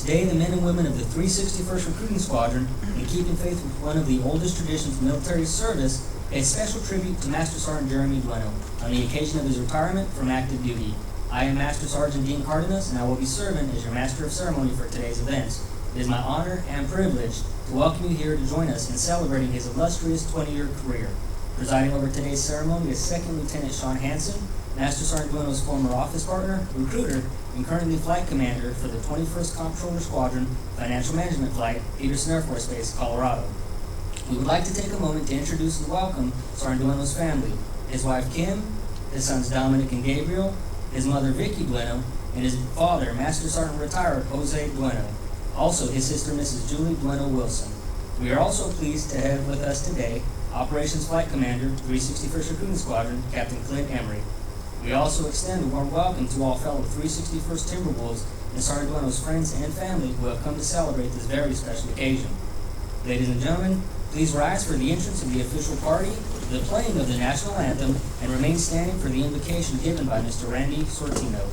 Today, the men and women of the 361st Recruiting Squadron, in keeping faith with one of the oldest traditions of military service, pay a special tribute to Master Sergeant Jeremy Dueno on the occasion of his retirement from active duty. I am Master Sergeant Dean Cardenas, and I will be serving as your Master of Ceremony for today's events. It is my honor and privilege to welcome you here to join us in celebrating his illustrious 20-year career. Presiding over today's ceremony is Second Lieutenant Sean Hansen, Master Sergeant Dueno's former office partner, recruiter, and currently flight commander for the 21st Comptroller Squadron Financial Management Flight, Peterson Air Force Base, Colorado. We would like to take a moment to introduce and welcome Sergeant Dueno's family, his wife Kim, his sons Dominic and Gabriel, his mother Vicky Dueno, and his father, Master Sergeant Retired Jose Dueno. Also, his sister Mrs. Julie Dueno Wilson. We are also pleased to have with us today Operations Flight Commander, 361st Recruiting Squadron, Captain Clint Emery. We also extend a warm welcome to all fellow 361st Timberwolves and Sergeant Dueno's friends and family who have come to celebrate this very special occasion. Ladies and gentlemen, please rise for the entrance of the official party, the playing of the national anthem, and remain standing for the invocation given by Mr. Randy Sortino.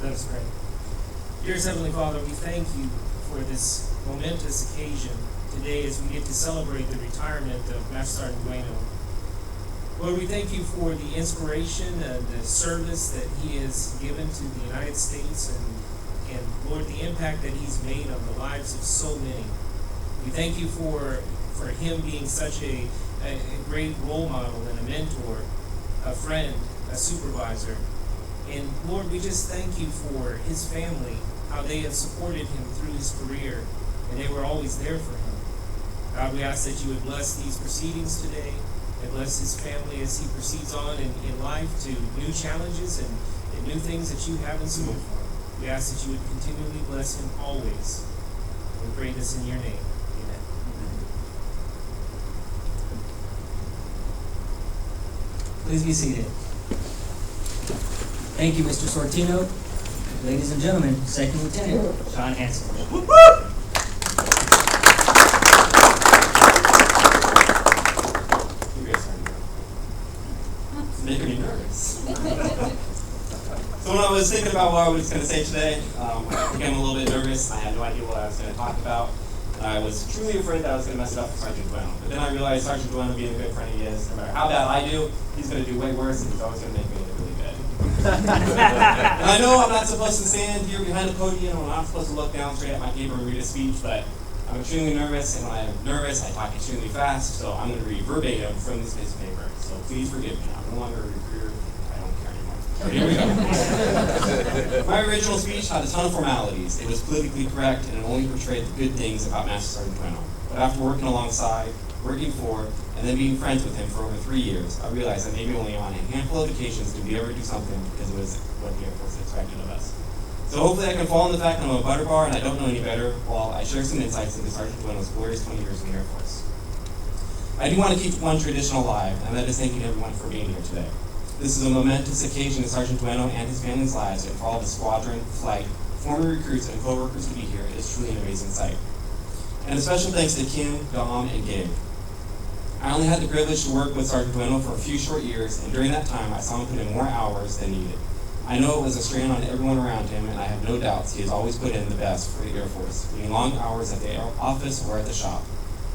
That's great. Dear Heavenly Father, we thank you for this momentous occasion today as we get to celebrate the retirement of Master Sergeant Dueno. Lord, we thank you for the inspiration and the service that he has given to the United States and Lord, the impact that he's made on the lives of so many. We thank you for him being such a great role model and a mentor, a friend, a supervisor. And Lord, we just thank you for his family, how they have supported him through his career, and they were always there for him. God, we ask that you would bless these proceedings today, and bless his family as he proceeds on in life to new challenges and new things that you have in store for him. We ask that you would continually bless him always. We pray this in your name. Amen. Please be seated. Thank you, Mr. Sortino. Ladies and gentlemen, Second Lieutenant Sean Hansen. Making me nervous. So when I was thinking about what I was going to say today, I became a little bit nervous. I had no idea what I was going to talk about. I was truly afraid that I was going to mess it up for Sergeant Dueno. But then I realized Sergeant Dueno, being the good friend he is, no matter how bad I do, he's going to do way worse, and he's always going to make me look really good. And I know I'm not supposed to stand here behind the podium, and I'm not supposed to look down straight at my paper and read a speech, but I'm extremely nervous, and when I'm nervous, I talk extremely fast, so I'm going to read verbatim from this piece of paper. So please forgive me. I'm no longer a recruiter. I don't care anymore. So here we go. My original speech had a ton of formalities. It was politically correct, and it only portrayed the good things about Master Sergeant Dueno. But after working alongside, working for, and then being friends with him for over 3 years, I realized that maybe only on a handful of occasions did we ever do something because it was what the Air Force expected of us. So hopefully I can fall on the fact that I'm a butter bar and I don't know any better while I share some insights into Sergeant Dueno's glorious 20 years in the Air Force. I do want to keep one tradition alive, and that is thanking everyone for being here today. This is a momentous occasion in Sergeant Dueno and his family's lives, and for all the squadron, flight, former recruits, and co-workers to be here is truly an amazing sight. And a special thanks to Kim, Dom, and Gabe. I only had the privilege to work with Sergeant Dueno for a few short years, and during that time I saw him put in more hours than needed. I know it was a strain on everyone around him, and I have no doubts he has always put in the best for the Air Force, being long hours at the office or at the shop.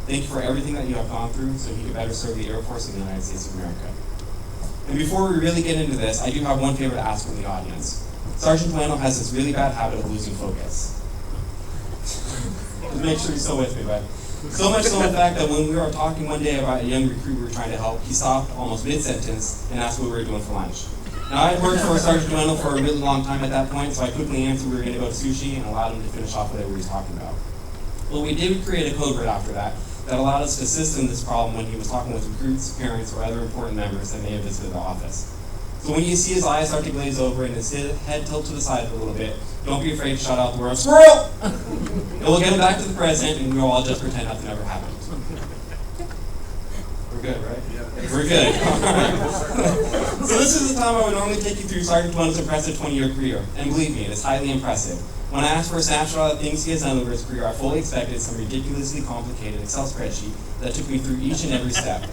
Thank you for everything that you have gone through so he could better serve the Air Force of the United States of America. And before we really get into this, I do have one favor to ask from the audience. Sergeant Dueno has this really bad habit of losing focus. Just make sure you're still with me, bud. So much so, in fact, that when we were talking one day about a young recruit we were trying to help, he stopped almost mid-sentence and asked what we were doing for lunch. Now, I had worked for Sergeant Dueno for a really long time at that point, so I quickly answered we were going to go to sushi and allowed him to finish off whatever he was talking about. Well, we did create a code word after that allowed us to assist in this problem when he was talking with recruits, parents, or other important members that may have visited the office. So when you see his eyes start to glaze over and his head tilt to the side a little bit, don't be afraid to shout out the word, "Squirrel!" It will get him back to the present, and we'll all just pretend nothing ever happened. We're good, right? Yeah. We're good. So this is the time I would normally take you through Sergeant Dueno's impressive 20-year career, and believe me, it is highly impressive. When I asked for a snapshot of things he has done over his career, I fully expected some ridiculously complicated Excel spreadsheet that took me through each and every step.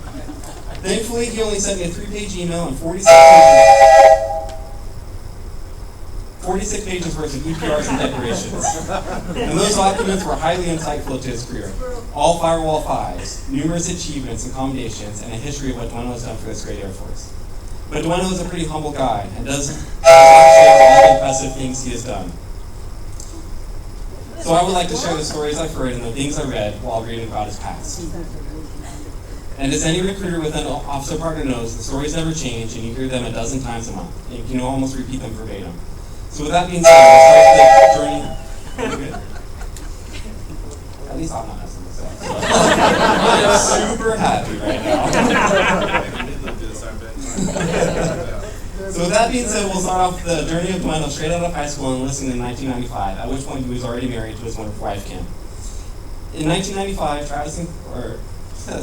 Thankfully, he only sent me a 3-page email and 46 pages worth of EPRs and declarations. And those documents were highly insightful to his career. All firewall 5s, numerous achievements and commendations, and a history of what Dueno has done for this great Air Force. But Dueno is a pretty humble guy and does not share all the impressive things he has done. So I would like to share the stories I've heard and the things I read while reading about his past. And as any recruiter with an officer partner knows, the stories never change, and you hear them a dozen times a month, and you can almost repeat them verbatim. So with that being said, we'll start the journey. Are we good? At least I'm not messing this up. So I'm super happy right now. So with that being said, we'll start off the journey of Dueno straight out of high school and enlisting in 1995, at which point he was already married to his wonderful wife, Kim. In 1995,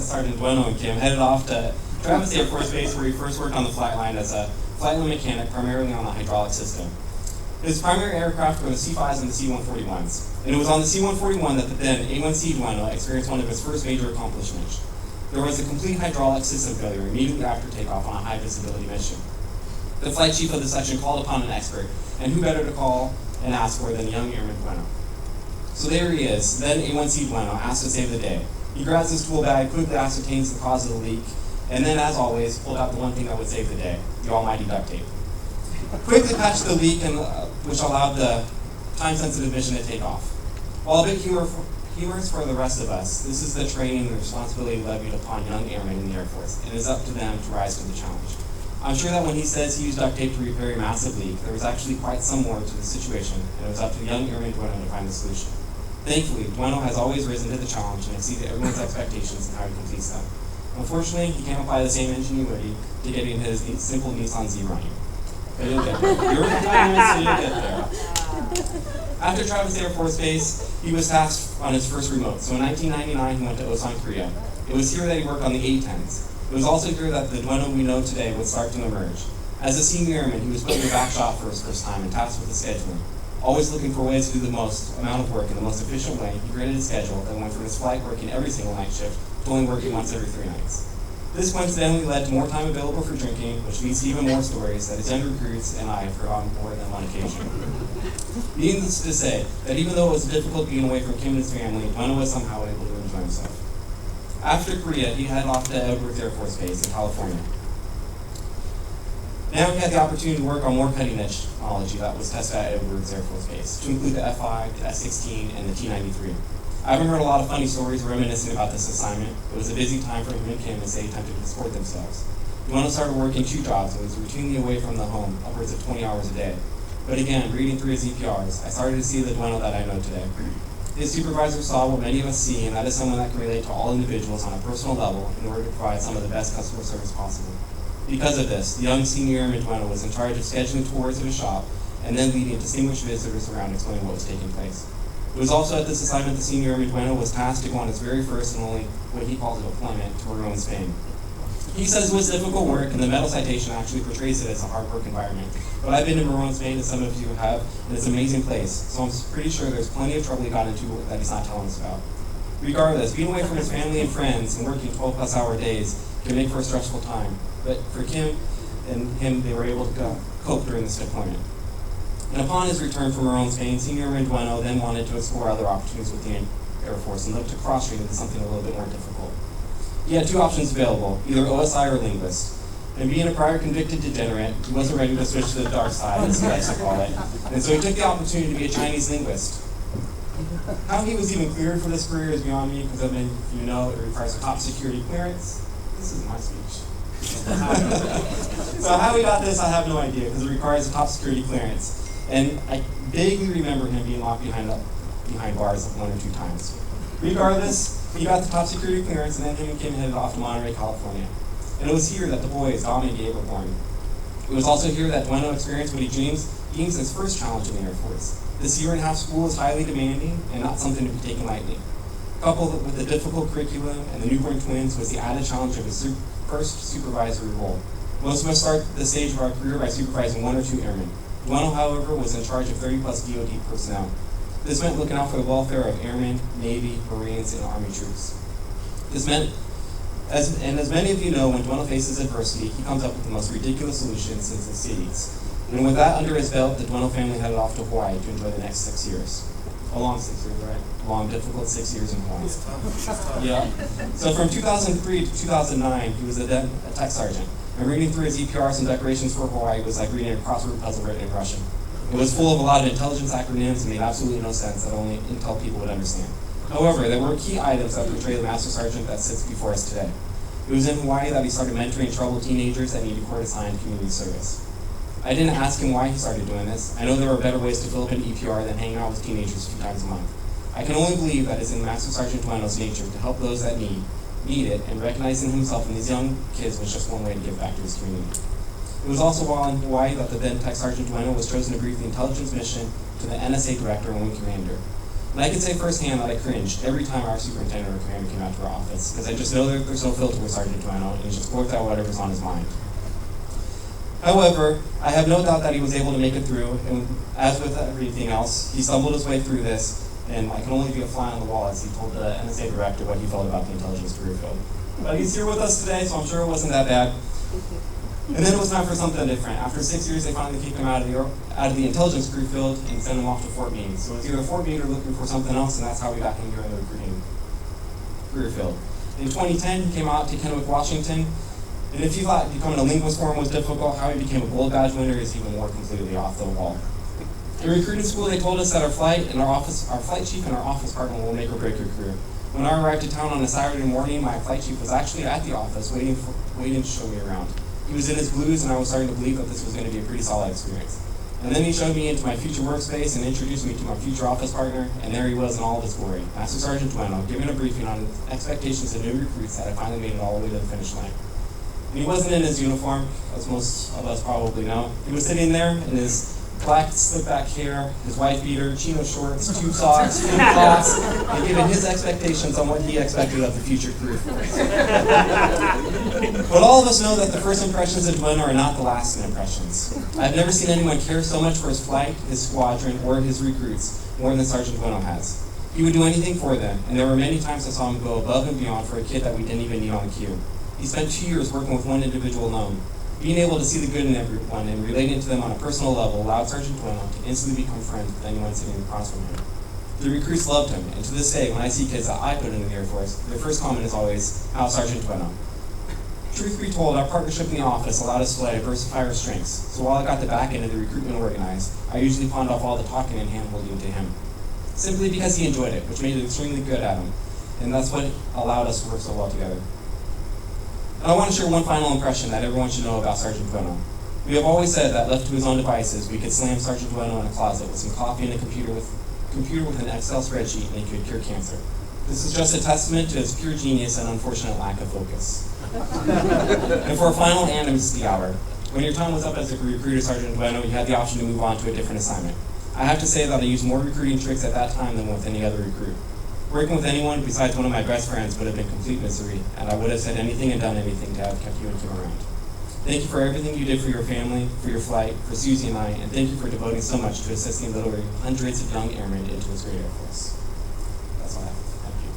Sergeant Dueno and Kim headed off to Travis Air Force Base, where he first worked on the flight line as a flight line mechanic, primarily on the hydraulic system. His primary aircraft were the C-5s and the C-141s, and it was on the C-141 that the then A-1C Dueno experienced one of his first major accomplishments. There was a complete hydraulic system failure immediately after takeoff on a high-visibility mission. The flight chief of the section called upon an expert, and who better to call and ask for than young Airman Dueno. So there he is, then A-1C Dueno, asked to save the day. He grabs his tool bag, quickly ascertains the cause of the leak, and then, as always, pulled out the one thing that would save the day, the almighty duct tape. Quickly patched the leak, which allowed the time-sensitive mission to take off. While a bit humorous for the rest of us, this is the training and responsibility levied upon young airmen in the Air Force. It is up to them to rise to the challenge. I'm sure that when he says he used duct tape to repair a massive leak, there was actually quite some more to the situation, and it was up to young Airman Dueno to find the solution. Thankfully, Dueno has always risen to the challenge and exceeded everyone's expectations in how he completes them. Unfortunately, he can't apply the same ingenuity to getting his simple Nissan Z running. But you'll get there. You're in so you'll get there. After Travis Air Force Base, he was tasked on his first remote. So in 1999, he went to Osan, Korea. It was here that he worked on the A-10s. It was also here that the Dueno we know today would start to emerge. As a senior airman, he was put in the back shop for his first time and tasked with the scheduling. Always looking for ways to do the most amount of work in the most efficient way, he created a schedule that went from his flight working every single night shift to only working once every 3 nights. This coincidentally led to more time available for drinking, which leads to even more stories that his young recruits and I have heard on more than one occasion. Needless to say, that even though it was difficult being away from Kim and his family, Dueno was somehow able to enjoy himself. After Korea, he headed off to Edwards Air Force Base in California. Now he had the opportunity to work on more cutting-edge technology that was tested at Edwards Air Force Base, to include the F-5, the F-16, and the T-93. I haven't heard a lot of funny stories reminiscing about this assignment. It was a busy time for him and Kim as they attempted to support themselves. Dueno started working 2 jobs and was routinely away from the home, upwards of 20 hours a day. But again, reading through his EPRs, I started to see the Dueno that I know today. His supervisor saw what many of us see, and that is someone that can relate to all individuals on a personal level in order to provide some of the best customer service possible. Because of this, the young senior Airman Dueno was in charge of scheduling tours of his shop and then leading distinguished visitors around explaining what was taking place. It was also at this assignment that Senior Jeremy Dueno was tasked to go on his very first and only, what he calls, deployment to Maroon, Spain. He says it was difficult work, and the medal citation actually portrays it as a hard work environment. But I've been to Maroon, Spain, as some of you have, and it's an amazing place, so I'm pretty sure there's plenty of trouble he got into that he's not telling us about. Regardless, being away from his family and friends and working 12-plus hour days can make for a stressful time, but for Kim and him, they were able to cope during this deployment. And upon his return from Maroon, Spain, Senior Jeremy Dueno then wanted to explore other opportunities with the Air Force and looked to cross-train into something a little bit more difficult. He had two options available, either OSI or linguist. And being a prior convicted degenerate, he wasn't ready to switch to the dark side, as he likes to call it. And so he took the opportunity to be a Chinese linguist. How he was even cleared for this career is beyond me, because if you know, it requires a top security clearance. This is my speech. So how he got this, I have no idea, because it requires a top security clearance. And I vaguely remember him being locked behind bars one or two times. Regardless, he got the top security clearance, and then him and Kim headed off to Monterey, California. And it was here that the boys, Dom and Gabe, were born. It was also here that Dueno experienced what he deems his first challenge in the Air Force. This year-and-a-half school is highly demanding and not something to be taken lightly. Coupled with the difficult curriculum and the newborn twins was the added challenge of his first supervisory role. Most of us start the stage of our career by supervising one or two airmen. Dueno, however, was in charge of 30-plus DoD personnel. This meant looking out for the welfare of airmen, Navy, Marines, and Army troops. This meant, as many of you know, when Dueno faces adversity, he comes up with the most ridiculous solutions and succeeds. And with that under his belt, the Dueno family headed off to Hawaii to enjoy the next 6 years. A long 6 years, right? A long, difficult 6 years in Hawaii. Yeah. So from 2003 to 2009, he was a tech sergeant. And reading through his EPRs and decorations for Hawaii was like reading a crossword puzzle written in Russian. It was full of a lot of intelligence acronyms and made absolutely no sense that only Intel people would understand. However, there were key items that portray the Master Sergeant that sits before us today. It was in Hawaii that he started mentoring troubled teenagers that needed court-assigned community service. I didn't ask him why he started doing this. I know there were better ways to fill up an EPR than hanging out with teenagers a few times a month. I can only believe that it's in Master Sergeant Dueno's nature to help those that need it, and recognizing himself in these young kids was just one way to give back to his community. It was also while in Hawaii that the then Tech Sergeant Dueno was chosen to brief the intelligence mission to the NSA Director and Wing Commander. And I can say firsthand that I cringed every time our superintendent or commander came out to our office, because I just know that there's no filter with Sergeant Dueno, and he just blurts out whatever's on his mind. However, I have no doubt that he was able to make it through, and as with everything else, he stumbled his way through this, and I can only be a fly on the wall as he told the NSA Director what he felt about the intelligence career field. But he's here with us today, so I'm sure it wasn't that bad. And then it was time for something different. After 6 years, they finally kicked him out of the intelligence career field and sent him off to Fort Meade. So it was either Fort Meade or looking for something else, and that's how we got him here in the recruiting career field. In 2010, he came out to Kennewick, Washington. And if you thought becoming a linguist for him was difficult, how he became a gold badge winner is even more completely off the wall. In recruiting school, they told us that our flight chief and our office partner will make or break your career. When I arrived to town on a Saturday morning, my flight chief was actually at the office waiting to show me around. He was in his blues, and I was starting to believe that this was going to be a pretty solid experience. And then he showed me into my future workspace and introduced me to my future office partner, and there he was in all of his glory, Master Sergeant Dueno, giving a briefing on expectations of new recruits that had finally made it all the way to the finish line. And he wasn't in his uniform, as most of us probably know. He was sitting there in his black slick-back hair, his wife beater, chino shorts, tube socks, flip-flops, and giving his expectations on what he expected of the future career force. But all of us know that the first impressions of Dueno are not the lasting impressions. I've never seen anyone care so much for his flight, his squadron, or his recruits more than Sergeant Dueno has. He would do anything for them, and there were many times I saw him go above and beyond for a kid that we didn't even need on the queue. He spent 2 years working with one individual alone. Being able to see the good in everyone and relating to them on a personal level allowed Sergeant Dueno to instantly become friends with anyone sitting across from him. The recruits loved him, and to this day, when I see kids that I put into the Air Force, their first comment is always, "How's Sergeant Dueno?" Truth be told, our partnership in the office allowed us to diversify our strengths, so while I got the back end of the recruitment organized, I usually pawned off all the talking and hand-holding to him. Simply because he enjoyed it, which made it extremely good at him, and that's what allowed us to work so well together. And I want to share one final impression that everyone should know about Sergeant Dueno. We have always said that left to his own devices, we could slam Sergeant Dueno in a closet with some coffee and a computer with an Excel spreadsheet, and he could cure cancer. This is just a testament to his pure genius and unfortunate lack of focus. And for our final amnesty hour, When your time was up as a recruiter, Sergeant Dueno, you had the option to move on to a different assignment. I have to say that I used more recruiting tricks at that time than with any other recruit. Working with anyone besides one of my best friends would have been complete misery, and I would have said anything and done anything to have kept you and Kim around. Thank you for everything you did for your family, for your flight, for Susie and I, and thank you for devoting so much to assisting literally hundreds of young airmen into this great Air Force. That's all I have. Thank you.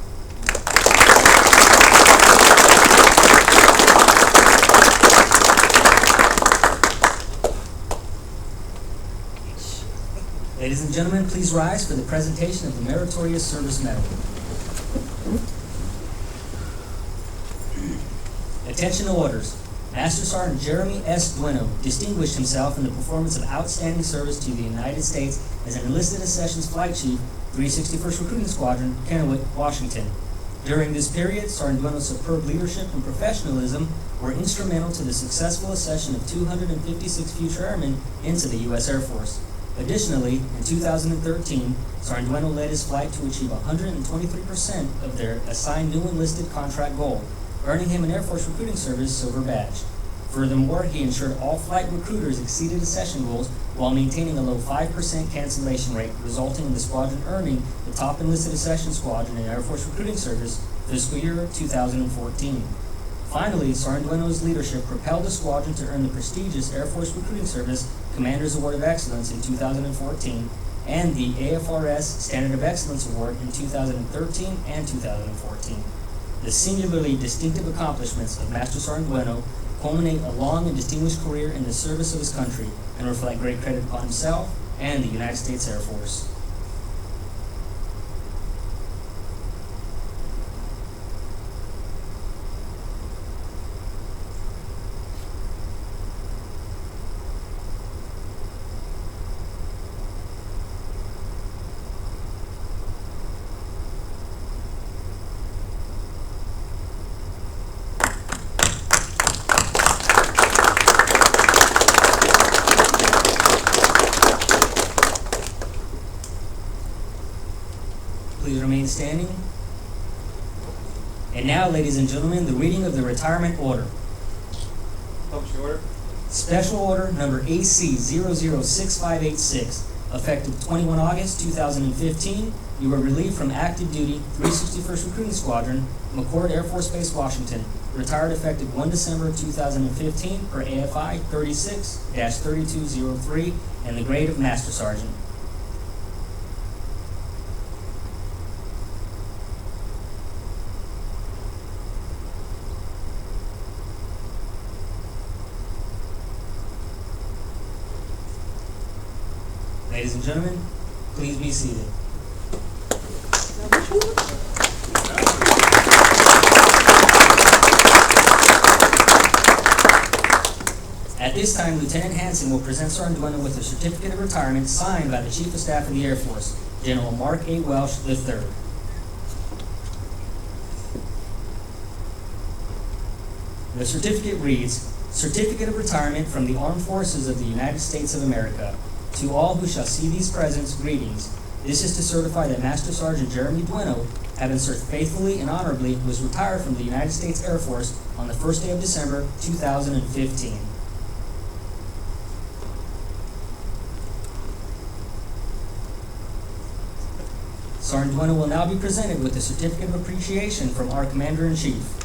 Ladies and gentlemen, please rise for the presentation of the Meritorious Service Medal. Attention to orders. Master Sergeant Jeremy S. Dueno distinguished himself in the performance of outstanding service to the United States as an enlisted accessions flight chief, 361st Recruiting Squadron, Kennewick, Washington. During this period, Sergeant Dueno's superb leadership and professionalism were instrumental to the successful accession of 256 future airmen into the U.S. Air Force. Additionally, in 2013, Sergeant Dueno led his flight to achieve 123% of their assigned new enlisted contract goal, earning him an Air Force Recruiting Service Silver Badge. Furthermore, he ensured all flight recruiters exceeded accession goals while maintaining a low 5% cancellation rate, resulting in the squadron earning the top enlisted accession squadron in Air Force Recruiting Service fiscal year 2014. Finally, Sergeant Dueno's leadership propelled the squadron to earn the prestigious Air Force Recruiting Service Commander's Award of Excellence in 2014 and the AFRS Standard of Excellence Award in 2013 and 2014. The singularly distinctive accomplishments of Master Sergeant Dueno culminate a long and distinguished career in the service of his country and reflect great credit upon himself and the United States Air Force. Please remain standing. And now, ladies and gentlemen, the reading of the retirement order. Publish the order. Special order number AC 006586, effective 21 August 2015. You were relieved from active duty, 361st Recruiting Squadron, McChord Air Force Base, Washington. Retired effective 1 December 2015 per AFI 36-3203 and the grade of Master Sergeant. Ladies and gentlemen, please be seated. At this time, Lieutenant Hansen will present Sergeant Dueno with a certificate of retirement signed by the Chief of Staff of the Air Force, General Mark A. Welsh III. The certificate reads, Certificate of Retirement from the Armed Forces of the United States of America. To all who shall see these presents, greetings. This is to certify that Master Sergeant Jeremy Dueno, having served faithfully and honorably, was retired from the United States Air Force on the first day of December 2015. Sergeant Dueno will now be presented with a certificate of appreciation from our Commander-in-Chief.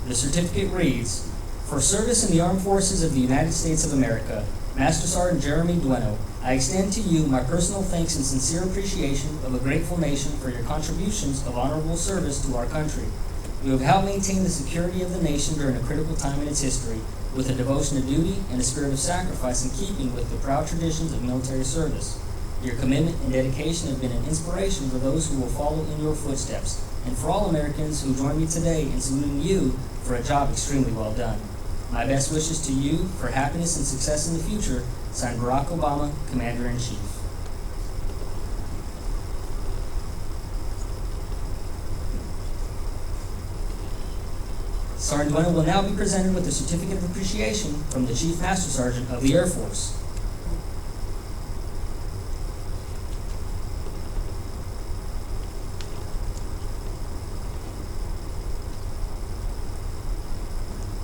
The certificate reads, For service in the Armed Forces of the United States of America, Master Sergeant Jeremy Dueno, I extend to you my personal thanks and sincere appreciation of a grateful nation for your contributions of honorable service to our country. You have helped maintain the security of the nation during a critical time in its history, with a devotion to duty and a spirit of sacrifice in keeping with the proud traditions of military service. Your commitment and dedication have been an inspiration for those who will follow in your footsteps, and for all Americans who join me today in saluting you for a job extremely well done. My best wishes to you for happiness and success in the future. Signed, Barack Obama, Commander-in-Chief. Sergeant Dueno will now be presented with a certificate of appreciation from the Chief Master Sergeant of the Air Force.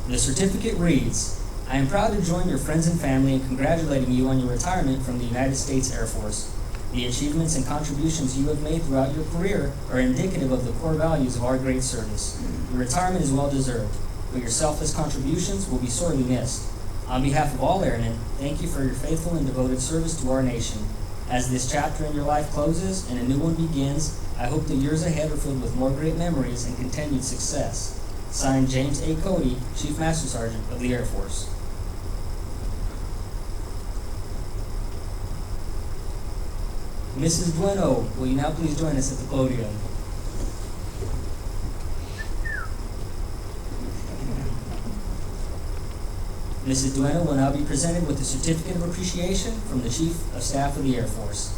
The certificate reads, I am proud to join your friends and family in congratulating you on your retirement from the United States Air Force. The achievements and contributions you have made throughout your career are indicative of the core values of our great service. Your retirement is well deserved, but your selfless contributions will be sorely missed. On behalf of all airmen, thank you for your faithful and devoted service to our nation. As this chapter in your life closes and a new one begins, I hope the years ahead are filled with more great memories and continued success. Signed, James A. Cody, Chief Master Sergeant of the Air Force. Mrs. Dueno, will you now please join us at the podium? Mrs. Dueno will now be presented with the Certificate of Appreciation from the Chief of Staff of the Air Force.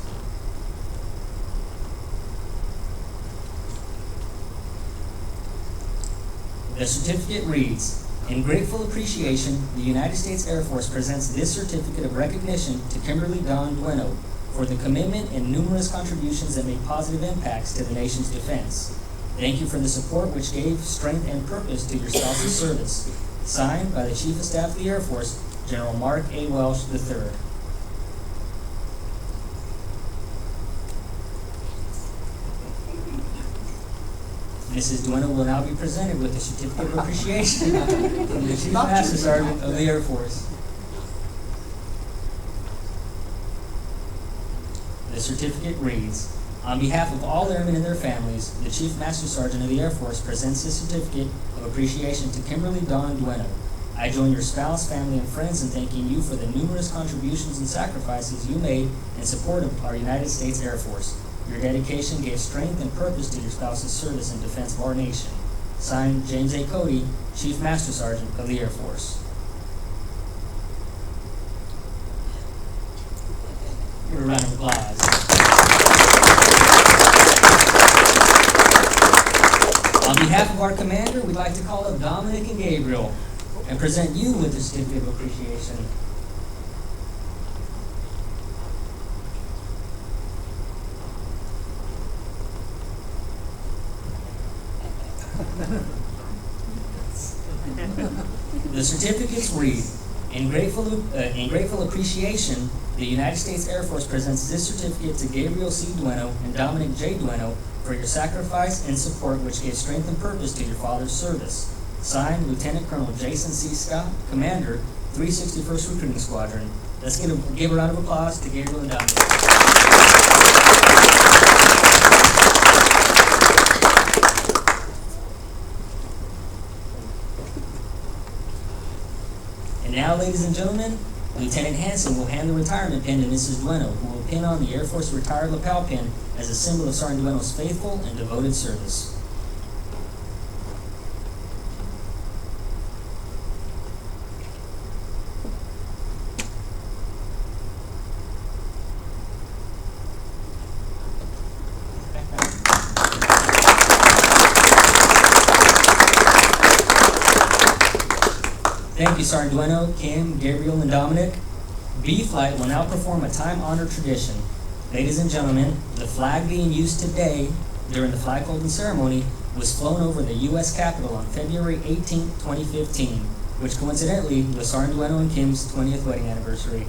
The certificate reads, in grateful appreciation, the United States Air Force presents this certificate of recognition to Kimberly Dawn Dueno for the commitment and numerous contributions that made positive impacts to the nation's defense. Thank you for the support which gave strength and purpose to your spouse's service. Signed by the Chief of Staff of the Air Force, General Mark A. Welsh III. Mrs. Dueno will now be presented with the Certificate of Appreciation from the Chief Master Sergeant of the Air Force. The certificate reads, on behalf of all airmen and their families, the Chief Master Sergeant of the Air Force presents this certificate of appreciation to Kimberly Dawn Dueno. I join your spouse, family, and friends in thanking you for the numerous contributions and sacrifices you made in support of our United States Air Force. Your dedication gave strength and purpose to your spouse's service in defense of our nation. Signed, James A. Cody, Chief Master Sergeant of the Air Force. Give a round of applause. On behalf of our commander, we'd like to call up Dominic and Gabriel and present you with the Certificate of Appreciation. The certificates read, in grateful appreciation, the United States Air Force presents this certificate to Gabriel C. Dueno and Dominic J. Dueno for your sacrifice and support which gave strength and purpose to your father's service. Signed, Lieutenant Colonel Jason C. Scott, Commander, 361st Recruiting Squadron. Let's give a round of applause to Gabriel and Dominic. And now, ladies and gentlemen, Lieutenant Hanson will hand the retirement pin to Mrs. Dueno, who will pin on the Air Force retired lapel pin as a symbol of Sergeant Dueno's faithful and devoted service. Thank you, Sergeant Dueno, Kim, Gabriel, and Dominic. B-Flight will now perform a time-honored tradition. Ladies and gentlemen, the flag being used today during the flag holding ceremony was flown over the U.S. Capitol on February 18, 2015, which coincidentally was Sergeant Dueno and Kim's 20th wedding anniversary.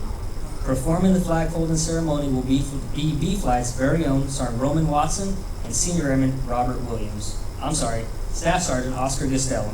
Performing the flag holding ceremony will be B-Flight's very own Sergeant Roman Watson and Senior Airman Staff Sergeant Oscar Gustello.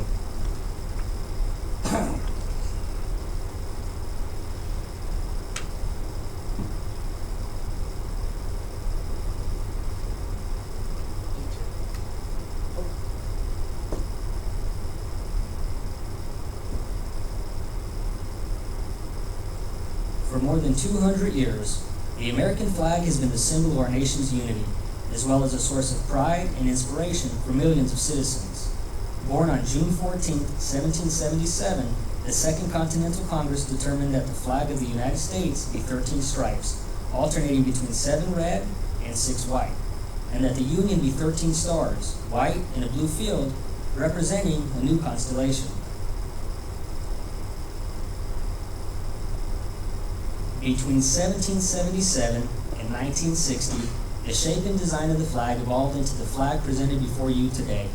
For more than 200 years, the American flag has been the symbol of our nation's unity, as well as a source of pride and inspiration for millions of citizens. Born on June 14, 1777, the Second Continental Congress determined that the flag of the United States be 13 stripes, alternating between 7 red and 6 white, and that the Union be 13 stars, white in a blue field, representing a new constellation. Between 1777 and 1960, the shape and design of the flag evolved into the flag presented before you today.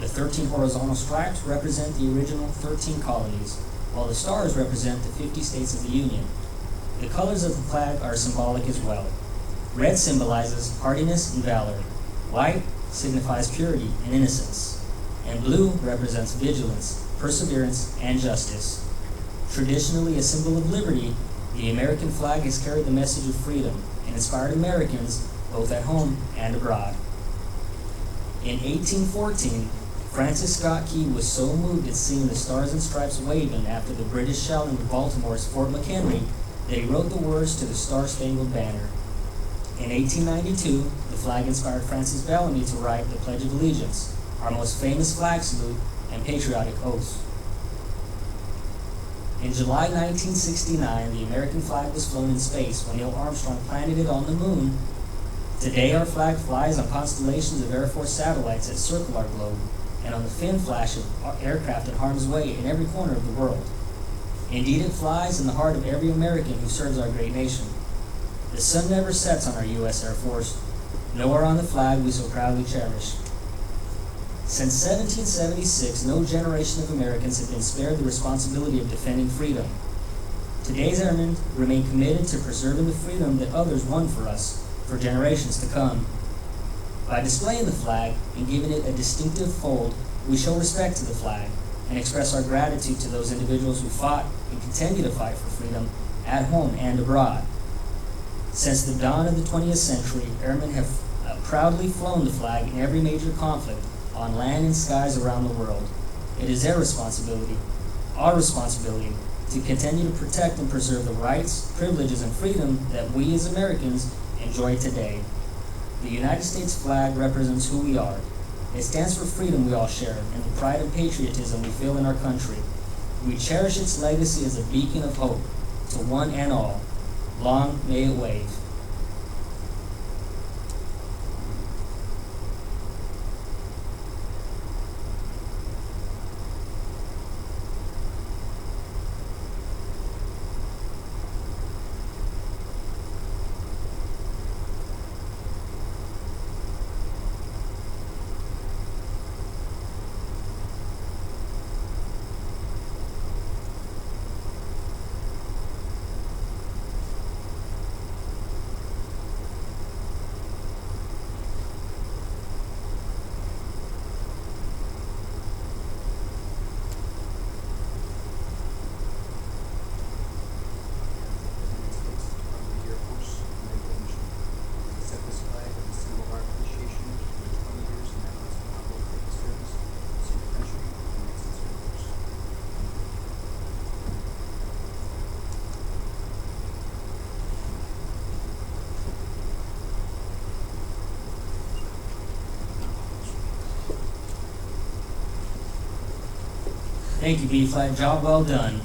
The 13 horizontal stripes represent the original 13 colonies, while the stars represent the 50 states of the Union. The colors of the flag are symbolic as well. Red symbolizes hardiness and valor. White signifies purity and innocence. And blue represents vigilance, perseverance, and justice. Traditionally a symbol of liberty, the American flag has carried the message of freedom and inspired Americans both at home and abroad. In 1814, Francis Scott Key was so moved at seeing the stars and stripes waving after the British shelling of Baltimore's Fort McHenry that he wrote the words to the Star-Spangled Banner. In 1892, the flag inspired Francis Bellamy to write the Pledge of Allegiance, our most famous flag salute and patriotic oath. In July 1969, the American flag was flown in space when Neil Armstrong planted it on the moon. Today, our flag flies on constellations of Air Force satellites that circle our globe, and on the fin flash of aircraft in harm's way in every corner of the world. Indeed, it flies in the heart of every American who serves our great nation. The sun never sets on our U.S. Air Force, nor on the flag we so proudly cherish. Since 1776, no generation of Americans have been spared the responsibility of defending freedom. Today's airmen remain committed to preserving the freedom that others won for us for generations to come. By displaying the flag and giving it a distinctive fold, we show respect to the flag and express our gratitude to those individuals who fought and continue to fight for freedom at home and abroad. Since the dawn of the 20th century, airmen have proudly flown the flag in every major conflict on land and skies around the world. It is their responsibility, our responsibility, to continue to protect and preserve the rights, privileges, and freedom that we as Americans enjoy today. The United States flag represents who we are. It stands for freedom we all share and the pride and patriotism we feel in our country. We cherish its legacy as a beacon of hope to one and all. Long may it wave. Thank you, B-Flat. Job well done.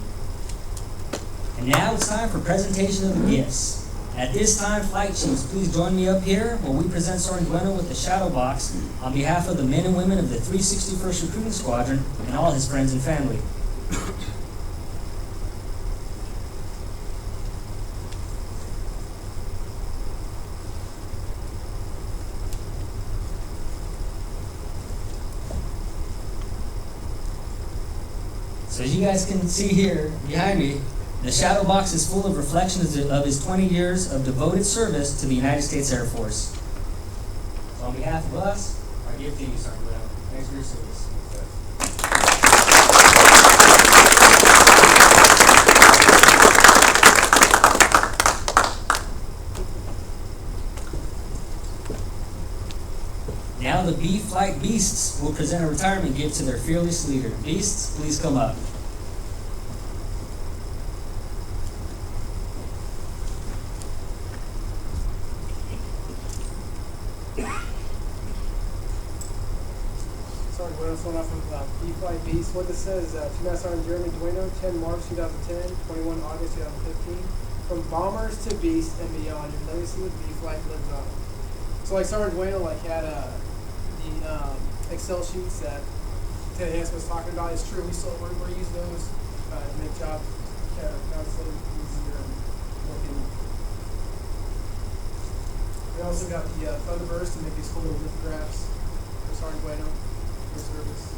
And now it's time for presentation of the gifts. At this time, flight chiefs, please join me up here while we present Sergeant Dueno with the shadow box on behalf of the men and women of the 361st Recruiting Squadron and all his friends and family. So as you guys can see here behind me, the shadow box is full of reflections of his 20 years of devoted service to the United States Air Force. So on behalf of us, our gift to you, Sergeant Dueno. Thanks for your service. Now the B-Flight Beasts will present a retirement gift to their fearless leader. Beasts, please come up. Sergeant Dueno, phone off of B-Flight Beast. What this says, to Master Sergeant Jeremy Dueno, 10 March 2010, 21 August 2015. From bombers to beasts and beyond, your legacy with B-Flight lives on. So like Sergeant Dueno had the Excel sheets that Ted Hansen was talking about. It's true, we're using those to make jobs counseling easier and working. We also got the Thunderburst to make these cool little lithographs for Sergeant Dueno. your service.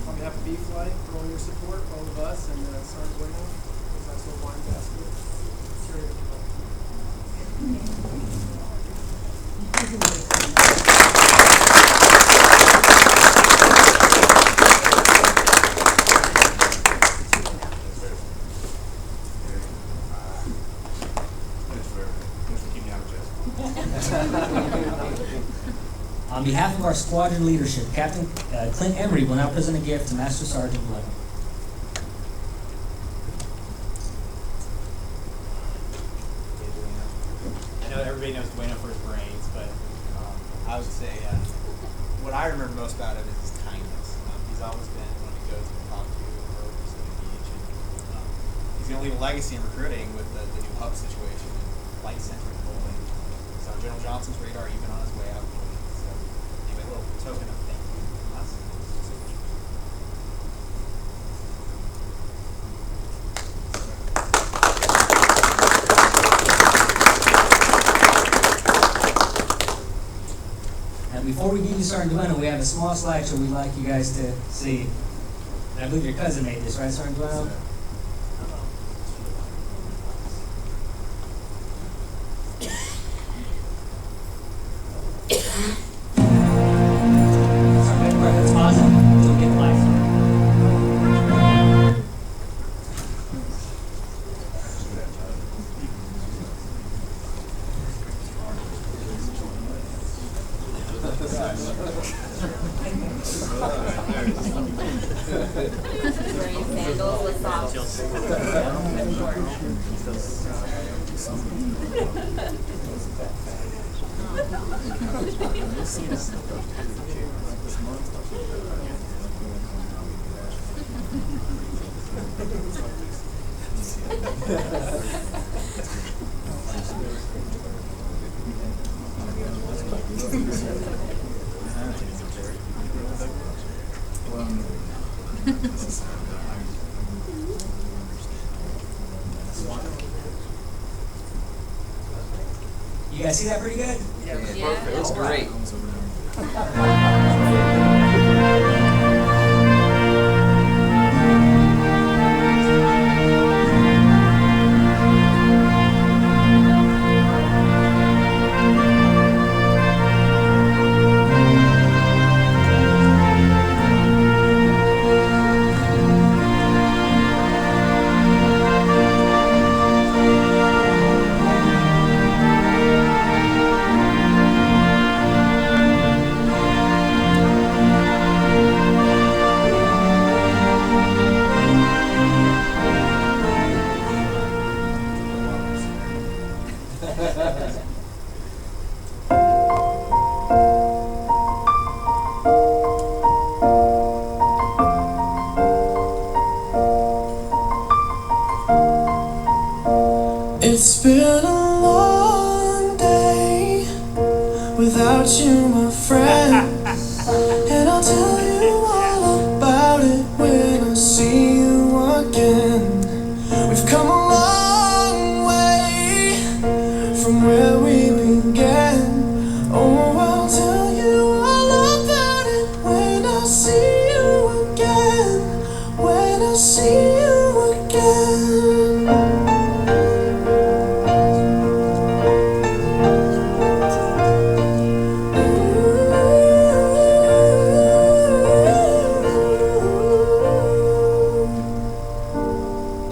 On behalf of B-Flight, for all your support, all of us, and Sergeant Dueno, this nice little wine basket. Sure. On behalf of our squadron leadership, Captain Clint Emery will now present a gift to Master Sergeant Dueno. I know everybody knows Dueno for his brains, but I would say what I remember most about him is his kindness. He's always been one to go to and talk to over Pacific Beach, and he's going to leave a legacy in recruiting with the new hub situation and flight center and bowling. He's on General Johnson's radar even on his way out. So anyway, a little token of thank you from us. Before we give you Sergeant Dueno, we have a small slideshow we'd like you guys to see. I believe your cousin made this, right, Sergeant Dueno? Sergeant, let's pause it. We'll get the lights on. Wearing sandals with socks. You guys see that pretty good? Yeah. Looks great. It's been a long day without you, my friend. And I'll tell you all about it when I see you again. We've come a long way from where we began. Oh, I'll tell you all about it when I see you again. When I see you again.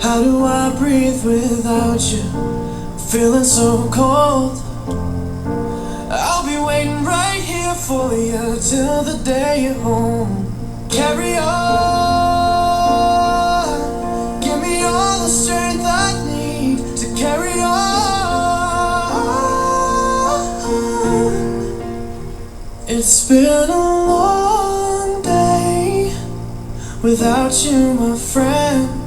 How do I breathe without you? Feeling so cold. I'll be waiting right here for you till the day you're home. Carry on. Give me all the strength I need to carry on. It's been a long day without you, my friend.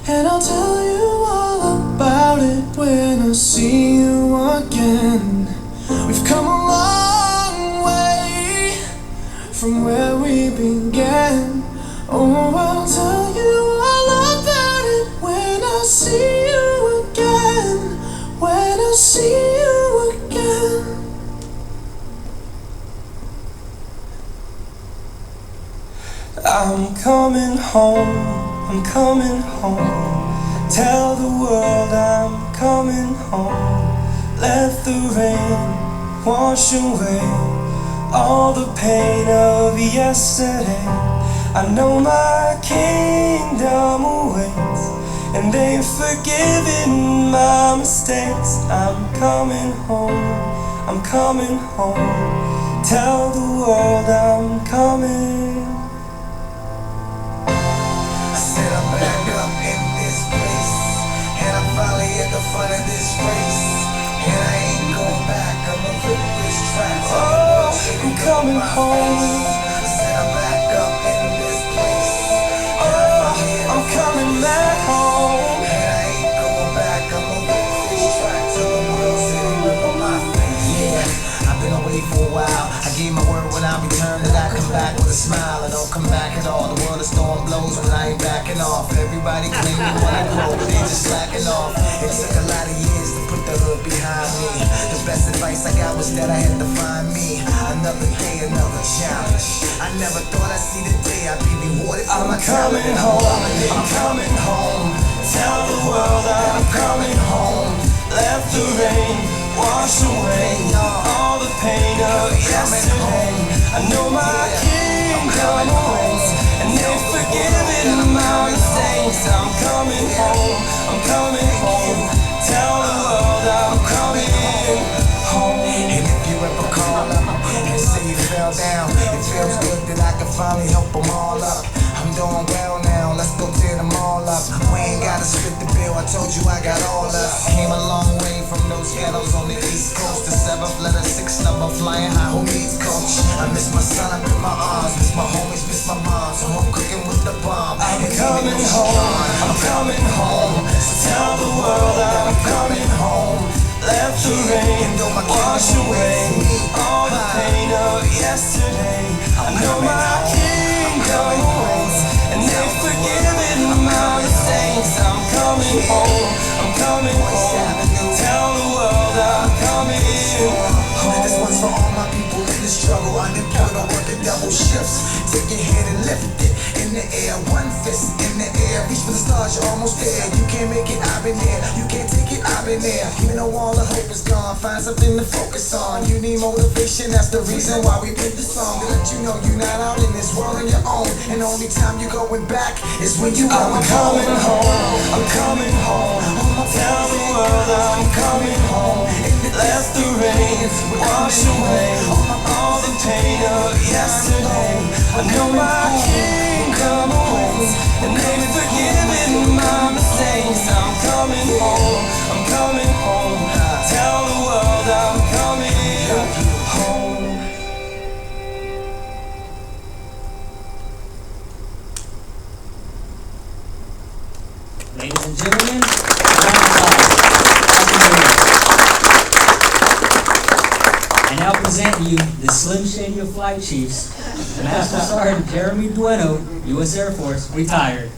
And I'll tell you all about it when I see you again. We've began. Oh, I'll tell you all about it when I see you again. When I see you again. I'm coming home, I'm coming home. Tell the world I'm coming home. Let the rain wash away all the pain of yesterday. I know my kingdom awaits, and they've forgiven my mistakes. I'm coming home, I'm coming home. Tell the world I'm coming. I said I'm back up in this place, and I'm finally at the front of this race, and I ain't going back. I'ma rip this track. Oh, I'm coming home. I said I'm back up in this place. Oh, I'm coming back home. And I ain't going back. I'ma rip this track till the world see the look on my face. Yeah, I've been away for a while. I gave my word when I returned that I come back with a smile. I don't come back at all. The world of storm blows, but I ain't backing off. Everybody claim they wanna grow, but they just slacking off. It took a lot of years to put the hood behind me. The best advice I got was that I had to find me. Another day, another challenge. I never thought I'd see the day I'd be rewarded for my talent. Coming home, I'm coming home. Tell the world I'm coming home. Let the rain wash away all the pain of yesterday. I know my kingdom awaits, and they've forgiven my mistakes. I'm coming home, I'm coming home. Tell the world I'm coming home. And if you ever call up and say you fell down, it feels good that I can finally help them all up. I'm doing well now, let's go tear them all up. We ain't gotta split the bill, I told you I got all us. Came a long way from those ghettos on the East Coast. The 7th letter, 6th number, flying high, who needs coach? I miss my son, I miss my arms, miss my homies, miss my mom. So I'm cooking with the bomb. I'm coming home, I'm coming home. So tell the world I'm coming home. Let the rain wash away all the pain of yesterday. I know my kingdom awaits, and they've forgiven my mistakes. I'm coming home, I'm coming home. Tell the world I'm coming home. This one's for all my people in the struggle, unemployed or working double shifts. Take your head and lift it in the air, one fist in the air. Reach for the stars, you're almost there. You can't make it, I've been there. You can't take it, I've been there. Even though all the hope is gone, find something to focus on. You need motivation, that's the reason why we put this song. To let you know you're not out in this world on your own, and the only time you're going back is when you I'm coming home, I'm coming home. Tell the world I'm coming home. Let the rain wash away all the pain of yesterday. I know my kingdom awaits, and they've forgiven my mistakes. I'm coming home, I'm coming home. Tell the world I'm coming home. Ladies and gentlemen, round of applause. I now present you the Slim Shady of Flight Chiefs, Master Sergeant Jeremy Dueno, U.S. Air Force, retired.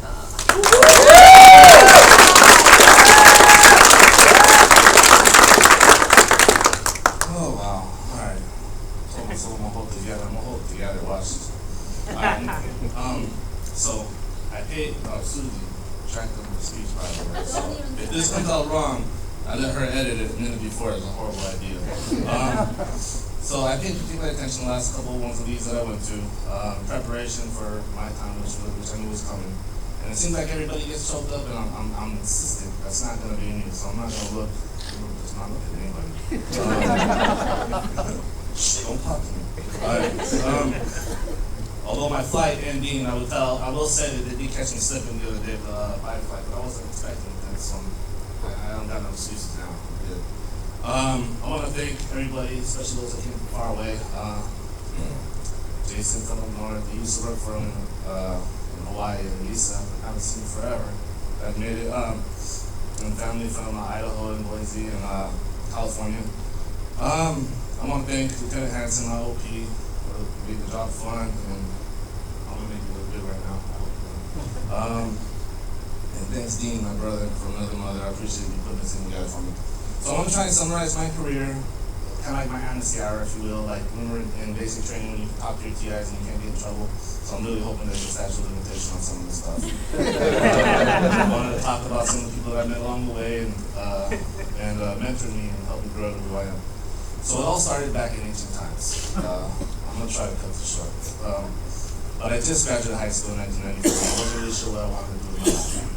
Oh wow! All right. So I'm gonna hold together. Watch this. All right. So I paid Susie tracked up the speech, by the way. So if this comes out wrong, I let her edit it a minute before. It's a horrible idea. So I paid particular attention the last couple of ones of these that I went to. Preparation for my time, which I knew was coming. And it seems like everybody gets choked up, and I'm insistent that's not going to be me. So I'm not going to look. Just not look at anybody. Don't talk to me. All right. Although my flight ending, I will say that they did catch me slipping the other day with by flight, but I wasn't expecting it. So I don't got no excuses now. I'm good. I want to thank everybody, especially those that came from far away. Jason from up north, he used to work for him in Hawaii, and Lisa, I haven't seen forever. I've made it. And family from Idaho and Boise and California. I want to thank Lieutenant Hanson, my OP, for making the job fun, and And thanks, Dean, my brother, from another mother. I appreciate you putting this thing together for me. So I want to try and summarize my career, kind of like my amnesty hour, if you will. Like, remember in basic training when you talk to your TIs and you can't get in trouble? So I'm really hoping there's a statute of limitation on some of this stuff. I wanted to talk about some of the people that I met along the way and mentored me and helped me grow to who I am. So it all started back in ancient times. I'm going to try to cut this short. But I just graduated high school in 1994. I wasn't really sure what I wanted to do with my life.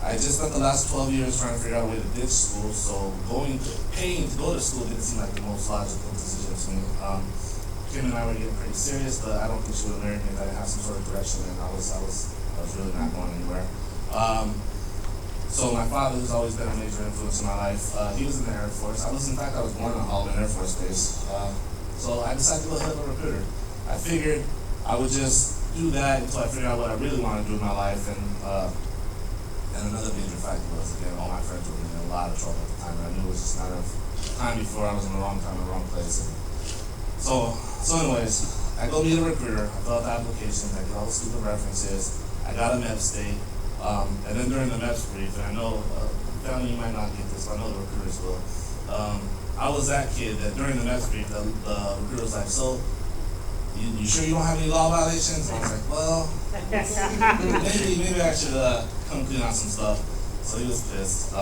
I just spent the last 12 years trying to figure out a way to ditch school, so paying to go to school didn't seem like the most logical decision to me. Kim and I were getting pretty serious, but I don't think she would have married me if I didn't have some sort of direction, and I was really not going anywhere. So my father, who's always been a major influence in my life, he was in the Air Force. I was born on Holloman Air Force Base. So I decided to go ahead and a recruiter. I figured I would just do that until I figured out what I really want to do in my life, and another major factor was, again, all my friends were in a lot of trouble at the time, and I knew it was just a matter of time before I was in the wrong time in the wrong place. And so anyways, I go meet a recruiter, I fill out the applications, I get all the stupid references, I got a MEPS date, and then during the MEPS brief, and I know, family, you might not get this, but I know the recruiters will, I was that kid that during the MEPS brief, the recruiter was like, so, you sure you don't have any law violations? And I was like, well, maybe I should come clean out some stuff. So he was pissed.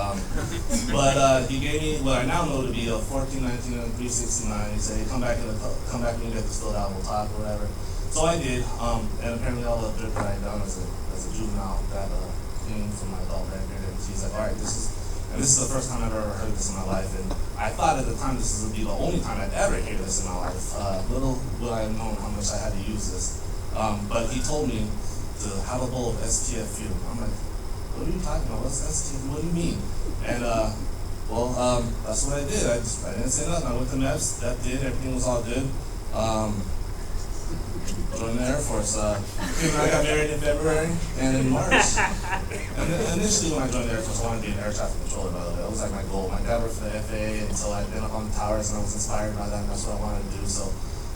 But he gave me what I now know to be a 1419 and 369. He said, hey, come back when you get this filled out, we'll talk or whatever. So I did, and apparently all the dirt that I had done as a juvenile got clean from my adult record. And he's like, all right, this is the first time I've ever heard this in my life, and I thought at the time this would be the only time I'd ever hear this in my life. Little would I have known how much I had to use this. But he told me to have a bowl of STF fuel. I'm like, what are you talking about? What's STF? What do you mean? And that's what I did. I didn't say nothing. I went to MEPS. That did. Everything was all good. Joined the Air Force. Kim and I got married in February, and in March. And initially, when I joined the Air Force, I wanted to be an air traffic controller, by the way. That was like my goal. My dad worked for the FAA, and so I'd been up on the towers, and I was inspired by that, and that's what I wanted to do. So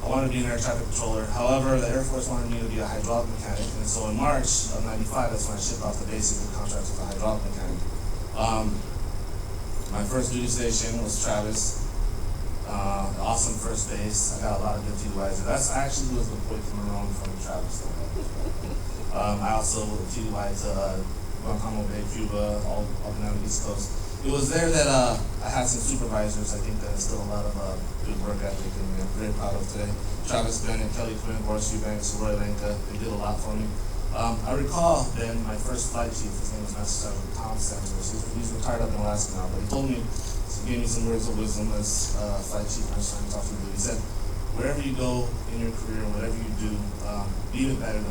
I wanted to be an air traffic controller. However, the Air Force wanted me to be a hydraulic mechanic, and so in March of '95, that's when I shipped off the basic contract as a hydraulic mechanic. My first duty station was Travis. Awesome first base. I got a lot of good TDYs. I actually was deployed to Monroe from Travis. I also TDY to Guantanamo Bay, Cuba, all down the East Coast. It was there that I had some supervisors. I think that instilled a lot of good work ethic in me. I'm very proud of today. Travis Bennett, Kelly Quinn, Boris Eubanks, Roy Lenka, they did a lot for me. I recall then my first flight chief, his name was Master Sergeant Tom Santos. He's retired up in Alaska now, but he told me, he gave me some words of wisdom as flight chief Master Sergeant talked to me. He said, wherever you go in your career, whatever you do, be it better than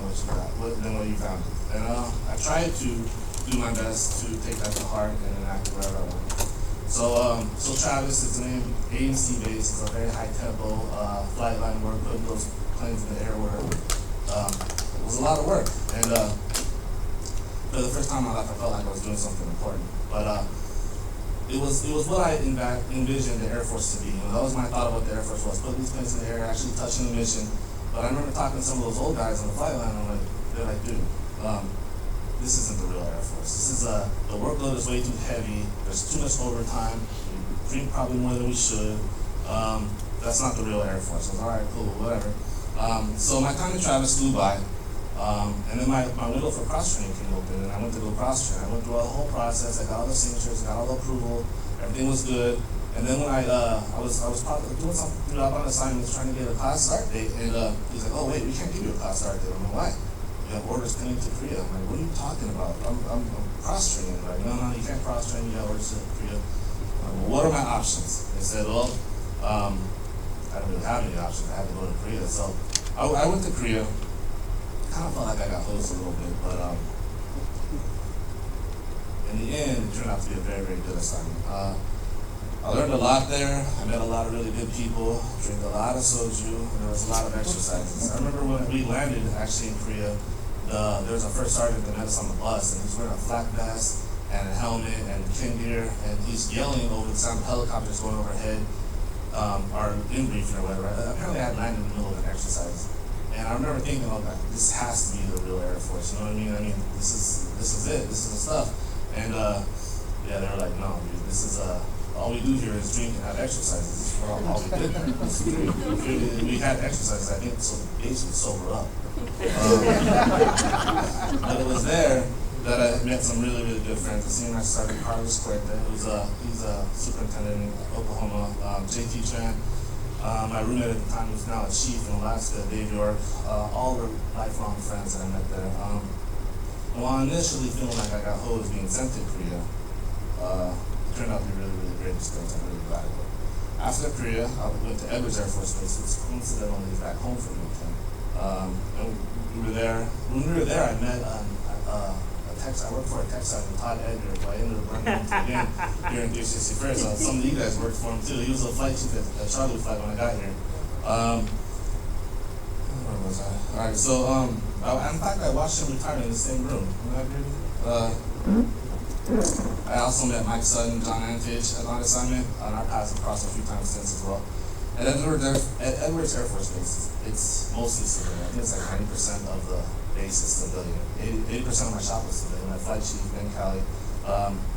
what you found it. And I tried to do my best to take that to heart and enact it wherever I went. So Travis is an AMC base. It's a very high tempo flight line work, putting those planes in the air where it was a lot of work. And for the first time in my life, I felt like I was doing something important. But it was what I envisioned the Air Force to be. That was my thought of what the Air Force was, putting these planes in the air, actually touching the mission. But I remember talking to some of those old guys on the flight line, and they're like, dude, this isn't the real Air Force. This is the workload is way too heavy. There's too much overtime. We drink probably more than we should. That's not the real Air Force. I was all right, cool, whatever. So my time in Travis flew by, and then my window for cross-training came open, and I went to go cross-train. I went through the whole process. I got all the signatures, got all the approval. Everything was good. And then when I was probably doing something up on assignments, trying to get a class start date, and he's like, oh wait, we can't give you a class start date. I'm like, why? You have orders pending to Korea. I'm like, what are you talking about? I'm cross-training. Like, no, you can't cross-train. You have orders to Korea. Well, what are my options? They said, well, I don't really have any options. I had to go to Korea. So I went to Korea. Kind of felt like I got hosed a little bit, but in the end, it turned out to be a very, very good assignment. I learned a lot there. I met a lot of really good people, drank a lot of soju, and there was a lot of exercises. I remember when we landed actually in Korea, there was a first sergeant that met us on the bus, and he's wearing a flak vest and a helmet and kin gear, and he's yelling over the sound of helicopters going overhead, our in briefing or whatever. Apparently I had landed in the middle of an exercise. And I remember thinking, oh, this has to be the real Air Force. You know what I mean? I mean, this is it. This is the stuff. And yeah, they were like, no, dude, this is all we do here is drink and have exercises. This is all we did. We had exercises, I think, so basically sober up. But it was there that I met some really, really good friends. The senior master sergeant Carlos Cuerta, he's a superintendent in Oklahoma. JT Tran, my roommate at the time was now a chief in Alaska, Dave York. All were lifelong friends that I met there. While initially feeling like I got hosed being sent to Korea, it turned out to be a really, really great experience. I'm really glad it was. After Korea, I went to Edwards Air Force Base, which coincidentally is back home for me. And we were there. When we were there, I met I worked for a tech sergeant, Todd Edgar, who I ended up running into again here in 361st. Some of you guys worked for him too. He was a flight chief at Charlie flight when I got here. Where was I? Alright, so in fact I watched him retire in the same room. I also met Mike Sutton, John Antage on assignment, and our paths have crossed a few times since as well. At Edwards Air Force Base, it's mostly civilian. I think it's like 90% of the base is civilian. 80% of my shop was civilian. My flight chief, Ben Cali,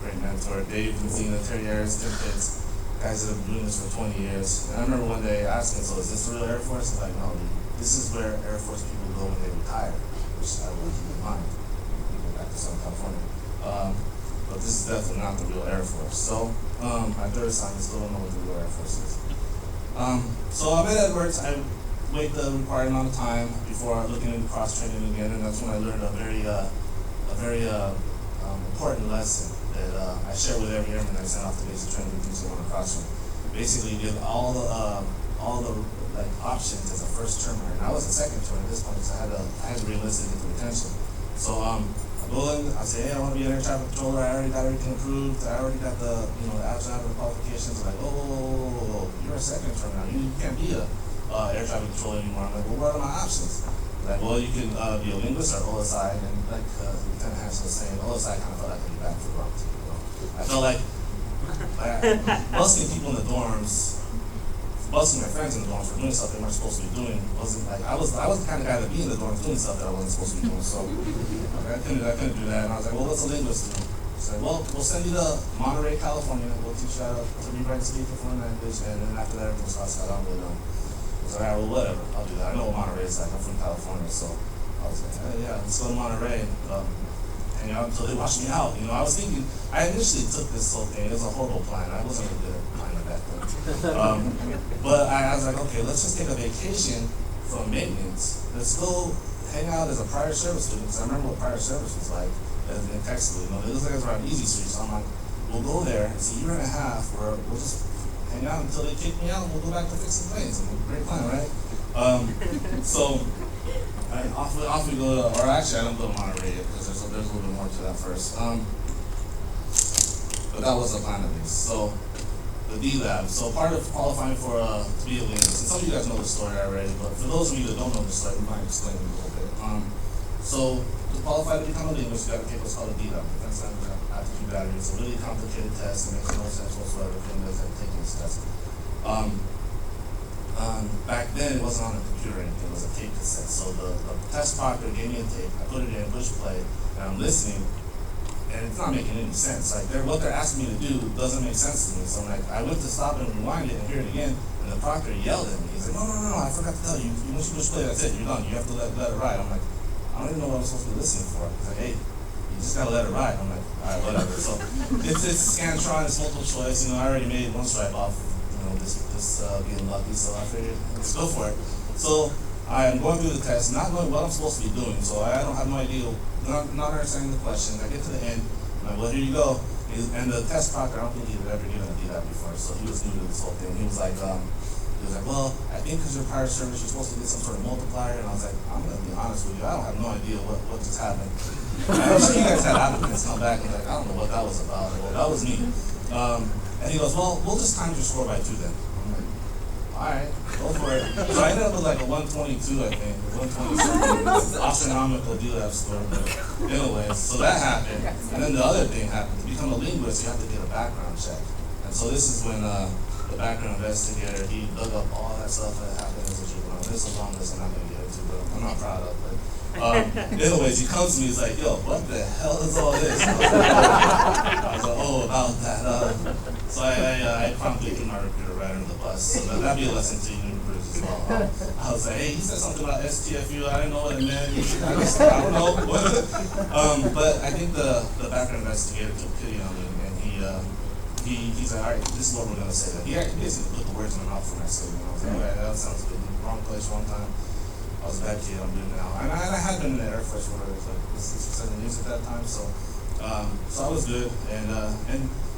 great mentor. Dave Messina, Terry Ayers, Tim Pitts, guys that have been doing this for 20 years. And I remember one day asking, so is this the real Air Force? I'm like, no, dude, this is where Air Force people go when they retire, which I will keep in mind. We go back to Southern California. But this is definitely not the real Air Force. So, my third assignment still don't know what the real Air Force is. So I'm at Edwards. I wait the required amount of time before looking into cross training again, and that's when I learned a very important lesson that I share with every airman I send off to basic training who thinks they want to cross train. Basically, give all the like options as a first termer, and I was a second termer at this point, so I had to re-enlist to get the retention. So I go in, I say, hey, I want to be an air traffic controller. I already got everything approved. I already got the the qualifications. Like, whoa, you're a second term now. You can't be a air traffic controller anymore. I'm like, well, what are my options? Like, well, you can be a linguist or OSI, and like Lieutenant Hanson was saying, OSI kind of felt like a back for the wrong team. I felt like busting people in the dorms, busting my friends in the dorms for doing stuff they weren't supposed to be doing wasn't like I was the kind of guy that be in the dorms doing stuff that I wasn't supposed to be doing. So I couldn't do that, and I was like, well, what's a linguist do? So well, we'll send you to Monterey, California. We'll teach you how to read, write, speak a foreign language, and then after that, everything's outside. I don't really know. I was like, all right, well, whatever, I'll do that. I know what Monterey is like. I'm from California, so I was like, hey, yeah, let's go to Monterey. Hang out until they wash me out. I was thinking, I initially took this whole thing. It was a horrible plan. I wasn't really good at planning back then. But I was like, okay, let's just take a vacation from maintenance. Let's go hang out as a prior service student, because I remember what prior service was like in Texas. It looks like it was around Easy Street, so I'm like, we'll go there. It's a year and a half where we'll just hang out until they kick me out, and we'll go back to fixing planes. Great plan, right? So off we go to, or actually I don't go to Monterey yet, because there's a little bit more to that first. But that was the plan at least. So the D-Lab. So part of qualifying for to be a linguist, and some of you guys know the story already, but for those of you that don't know the story, we might explain it a little bit. So to qualify to become a linguist, you got to take what's called a D-Lab, Defense Language Aptitude Battery. It's a really complicated test. It makes no sense whatsoever for anybody that's taking this test. Back then, it wasn't on a computer or anything. It was a tape cassette. So the test proctor gave me a tape. I put it in, push play, and I'm listening, and it's not making any sense. Like what they're asking me to do doesn't make sense to me. So I'm like, I went to stop and rewind it and hear it again, and the proctor yelled at me. He's like, no, I forgot to tell you. Once you push play, that's it. You're done. You have to let it ride. I'm like, I don't even know what I'm supposed to be listening for. He's like, hey, you just gotta let it ride. I'm like, all right, whatever. So it's Scantron. It's multiple choice. I already made one stripe off. This being lucky, so I figured let's go for it. So I'm going through the test, not knowing what I'm supposed to be doing, so I don't have no idea, not understanding the questions. I get to the end, I'm like, well, here you go. And the test proctor, I don't think he had ever given a D-Lab before, so he was new to this whole thing. He was like, well, I think because you're prior service, you're supposed to get some sort of multiplier, and I was like, I'm gonna be honest with you, I don't have no idea what just happened. I'm sure you guys had applicants come back and like, I don't know what that was about. Well, that was me. And he goes, well, we'll just times your score by 2 then. I'm like, all right, go for it. So I ended up with like a 122, I think, 127, astronomical D-Lab score. But anyway, so that happened. And then the other thing happened. To become a linguist, you have to get a background check. And so this is when the background investigator, he dug up all that stuff that happened as a juvenile. It's a long list I'm not gonna get into, but I'm not proud of. But anyways, he comes to me. He's like, "Yo, what the hell is all this?" I was like, "Oh, about that." So I promptly threw my recruiter right under the bus. So that'd be a lesson to you new recruiters as well. I was like, "Hey, he said something about STFU. I didn't know what it meant. I don't know what." But I think the background investigator took pity on me, and he's like, "All right, this is what we're gonna say." He basically put the words in my mouth for my statement. I was like, "All right, that sounds good. Wrong place, wrong time." I was a bad kid, I'm doing it now. And I had been in the Air Force for like 6 or 7 years at that time, so I was good. And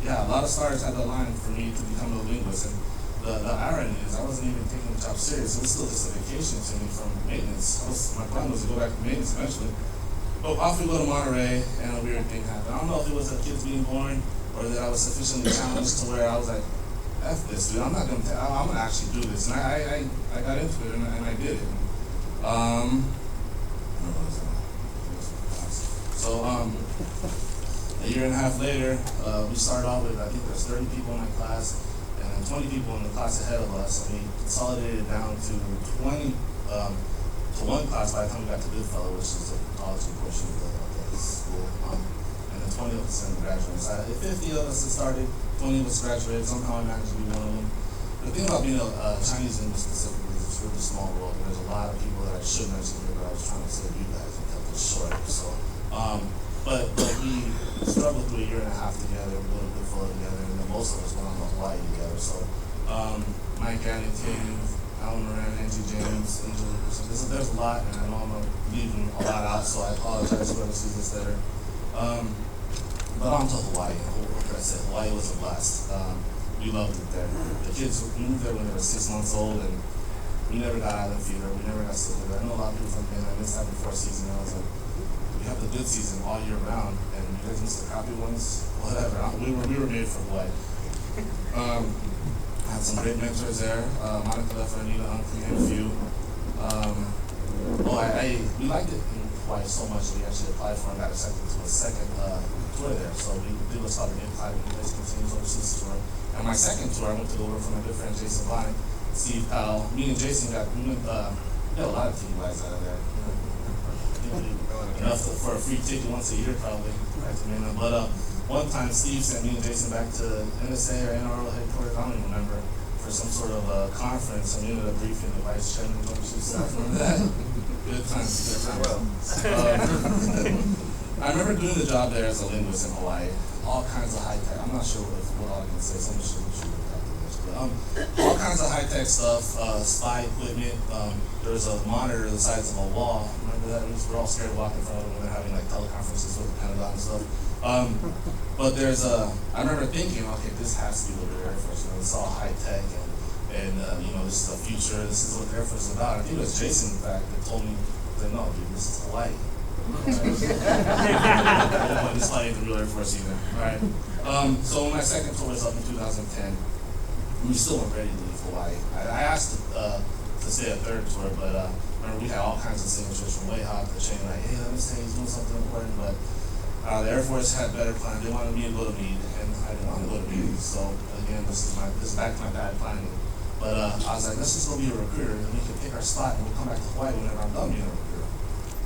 yeah, a lot of stars had the line for me to become a linguist. And the irony is I wasn't even taking the job serious. It was still just a vacation to me from maintenance. My plan was to go back to maintenance eventually. But off we go to Monterey, and a weird thing happened. I don't know if it was the kids being born or that I was sufficiently challenged to where I was like, F this, dude, I'm gonna actually do this. And I got into it, and I did it. So a year and a half later, we started off with, I think there's 30 people in my class, and then 20 people in the class ahead of us, and we consolidated down to 20 to one class by the time we got to Goodfellow, which is the college portion of the school, and then 20 of us graduated. So 50 of us that started, 20 of us graduated. Somehow I managed to be one of them. The thing about being a Chinese linguist specifically is it's a really small world, and there's a lot of people that I should mention here, but I was trying to save you guys and cut this short. So, but we struggled through a year and a half together, we built a good flow together, and then most of us went on to Hawaii together. So, Mike Gannington, Alan Moran, Angie James, Angel Lucas. There's a lot, and I know I'm leaving a lot out, so I apologize for whoever sees this later. But on to Hawaii. What can I say? Hawaii was a blast. We loved it there. The kids moved there when they were 6 months old, and we never got island fever. We never got sick of it. I know a lot of people think, man, I missed having 4 seasons. And I was like, we have the good season all year round, and you guys miss the crappy ones. Whatever. We were made for Hawaii. I had some great mentors there. Monica Leffer, Anita Huntley, and a few. We liked it in Hawaii so much that we actually applied for and got accepted to a second tour there. So we did what's called an in-flight continuous overseas tour. And my second tour, I went to go over for my good friend Jason Bonnie, Steve Powell. Me and Jason we got a lot of team guys out of there. Enough for a free ticket once a year probably. But one time Steve sent me and Jason back to NSA or NRO headquarters, I don't even remember, for some sort of conference, and we ended up briefing the vice chairman of the staff. Remember that? Good times. I remember doing the job there as a linguist in Hawaii. All kinds of high tech. I'm not sure what all I can say. Someone should look after this. But all kinds of high tech stuff, spy equipment. There was a monitor the size of a wall. Remember that? We're all scared to walk in front of it when they're having like teleconferences with the Pentagon and stuff. But I remember thinking, okay, this has to be what the Air Force is. It's all high tech and this is the future. This is what the Air Force is about. I think it was Jason, in fact, that told me that no, dude, this is Hawaii. This is like the real Air Force even. Right. So when my second tour was up in 2010, we still weren't ready to leave Hawaii. I asked to stay a third tour, but remember we had all kinds of signatures from Wayhawk, the chain, like, hey, let me stay, he's doing something important, but the Air Force had better plans. They wanted me to go to Meade, and I didn't want to go to Meade. So again, this is back to my bad planning. But I was like, let's just go be a recruiter, and we can pick our spot, and we'll come back to Hawaii whenever I'm done being a recruiter.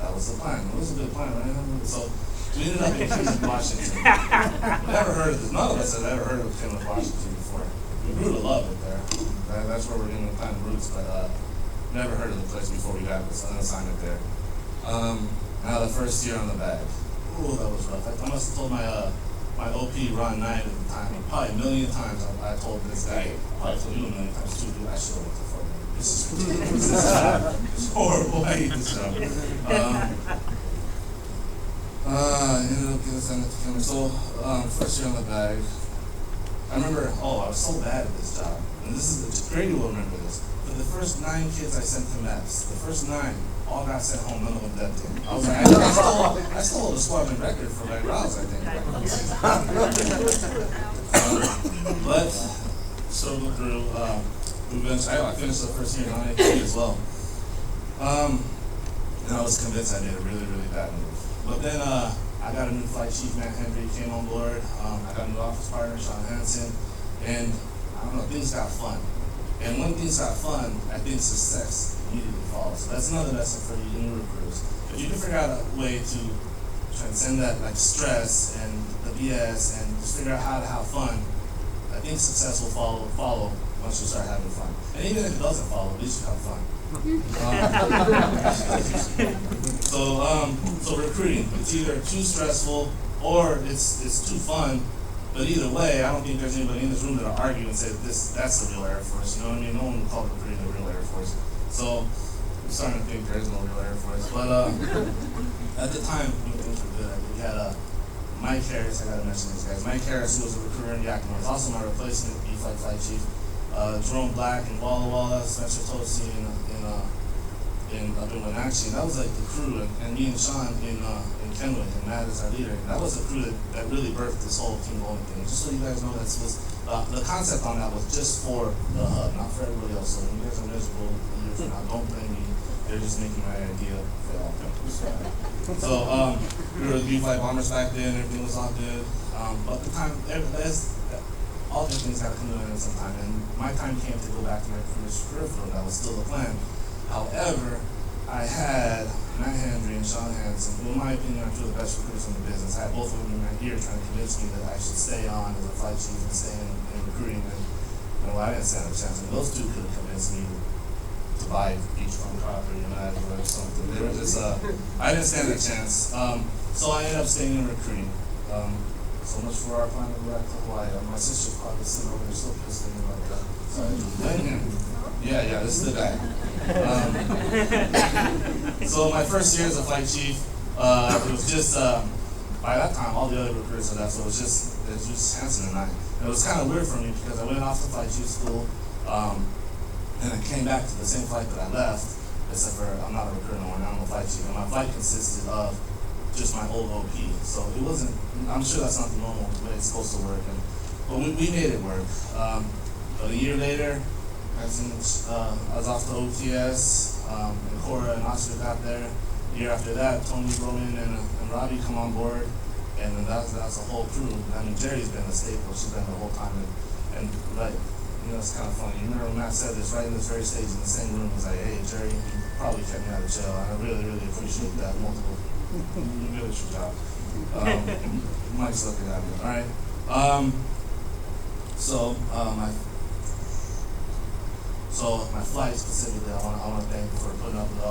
That was the plan. It was a good plan, right? So we ended up in Kimmel, Washington. Never heard of this. None of us had ever heard of Kimmel, Washington before. We grew to love it there. That's where we're going to find roots, but never heard of the place before we got this assignment there. Now the first year on the bag. Ooh, that was rough. I must have told my OP Ron Knight at the time, probably a million times I told this guy, probably told you a million times too, dude, I should have went to Fort Meade. This is ridiculous. This job is horrible. I hate this job. Ended up getting sent to Kimmer. So, first year on the bag, I remember, I was so bad at this job. And Grady will remember this. For the first 9 kids I sent to MEPS, the first 9 all got sent home, none of them dead to. I was like, I stole the squadron record for Red Rouse, I think. But struggled through. I finished the first year in IAP as well. And I was convinced I made a really, really bad move. But then I got a new flight chief, Matt Henry, came on board. I got a new office partner, Sean Hansen, and I don't know, things got fun. And when things got fun, I think success immediately follow. So that's another lesson for you new recruiters. If you can figure out a way to transcend that like stress and the BS and just figure out how to have fun, I think success will follow once you start having fun. And even if it doesn't follow, at least you have fun. So recruiting, it's either too stressful or it's too fun. But either way, I don't think there's anybody in this room that'll argue and say that's the real Air Force. You know what I mean? No one will call recruiting the real Air Force. So I'm starting to think there is no real Air Force. But at the time, things were good. We had Mike Harris. I gotta mention these guys. Mike Harris, who was a recruiter in Yakima, was also my replacement B-Flight Flight Chief. Jerome Black and Walla Walla, Spencer Tosi up in Wenatchee. That was like the crew, and me and Sean in Kenwood, and Matt is our leader. And that was the crew that really birthed this whole team going thing. Just so you guys know, the concept on that was just for the hub, not for everybody else. So when you guys are miserable a year from now, don't blame me. They're just making my idea fail. So we were the B-Flight bombers back then. Everything was all good. But the time, all the things got to come to an end sometime. And my time came to go back to my career field. That was still the plan. However, I had Matt Hendry and Sean Hansen, who in my opinion are two of the best recruiters in the business. I had both of them in my ear trying to convince me that I should stay on as a flight chief and stay in recruiting. And I didn't stand a chance. And those two could have convinced me to buy beachfront property or something. They were just, I didn't stand a chance. So I ended up staying in recruiting. So much for our plan to go back to Hawaii. My sister's probably sitting over there still pissed at me about that. Sorry. Blame him. Yeah, this is the guy. So my first year as a flight chief, it was just, by that time, all the other recruiters had left, so it was just Hanson and I. And it was kind of weird for me because I went off to flight chief school, and I came back to the same flight that I left, except for I'm not a recruiter no more, now I'm a flight chief. And my flight consisted of just my old OP. So it wasn't, I'm sure that's not the normal way it's supposed to work, but we made it work. But a year later, I was off to OTS, and Cora and Oscar got there. A year after that, Tony, Roman, and Robbie come on board, and then that's the whole crew. I mean, Jerry's been a staple. She's been the whole time, and like, you know, it's kind of funny. You remember when Matt said this right in this very stage in the same room? He was like, "Hey, Jerry, you probably kept me out of jail," and I really, really appreciate that. Multiple, you did a good job. Mike's looking at me. All right. So my flight specifically, I want to thank you for putting up with